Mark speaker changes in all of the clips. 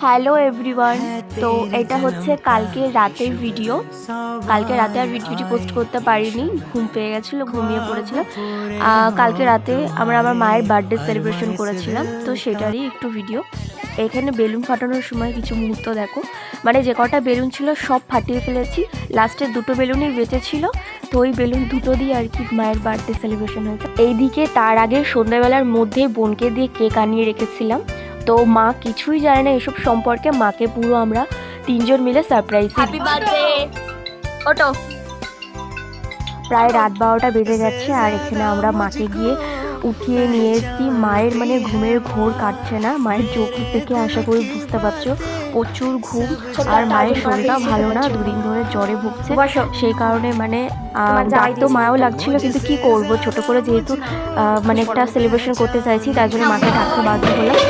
Speaker 1: Hello everyone. তো এটা হচ্ছে কালকে রাতের ভিডিও। কালকে রাতে আর ভিডিওটি পোস্ট করতে পারিনি, ঘুম পেয়ে গেছিলো, ঘুমিয়ে পড়েছিলাম। কালকে রাতে আমরা আমার মায়ের বার্থডে সেলিব্রেশন করেছিলাম, তো সেটারই একটু ভিডিও। এখানে বেলুন ফাটানোর সময় কিছু মুহূর্ত দেখো, মানে যে কটা বেলুন ছিল সব ফাটিয়ে ফেলেছি, লাস্টের দুটো বেলুনই বেঁচে ছিল, তো ওই বেলুন দুটো দিয়ে আর কি মায়ের বার্থডে সেলিব্রেশন হয়েছে। এইদিকে তার আগে সন্ধ্যাবেলার মধ্যে বোনকে দিয়ে কেক আনিয়ে রেখেছিলাম, তো মা কিছুই জানে না এসব সম্পর্কে। মাকে পুরো আমরা তিনজন মিলে সারপ্রাইজ। হ্যাপি বার্থডে ওটো। প্রায় রাত 12টা বেজে গেছে, আর এখানে আমরা মাকে গিয়ে উঠিয়ে নিয়ে এসেছি। মায়ের মানে ঘুমের ঘোর কাটছে না, মায়ের চোখ থেকে আশা করি বুঝতে পারছো প্রচুর ঘুম। আর মায়ের শরীরটাও ভালো না, দুদিন ধরে জ্বরে ভুগছে, সেই কারণে মানে ডাক তো মায়াও লাগছিল, কিন্তু কি করব, ছোট করে যেহেতু মানে একটা সেলিব্রেশন করতে চাইছি, তার জন্য মাকে ডাকতে বাধ্য হলাম।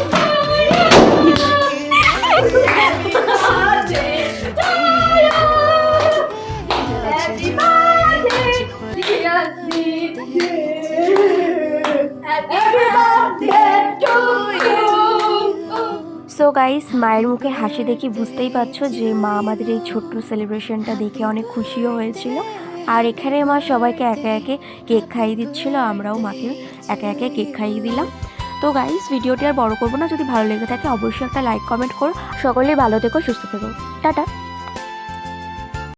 Speaker 1: সো গাইস, মায়ের মুখে হাসি দেখে বুঝতেই পারছো যে মা আমাদের এই ছোট্ট সেলিব্রেশনটা দেখে অনেক খুশিও হয়েছিল। আর এখানে মা সবাইকে একে একে কেক খাইয়ে দিচ্ছিল, আমরাও মাকে একে একে কেক খাইয়ে দিলাম। তো গাইস, ভিডিওটি আর বড় করবো না, যদি ভালো লেগে থাকে অবশ্যই একটা লাইক কমেন্ট করো। সকলেই ভালো থেকো, সুস্থ থেকো, টাটা।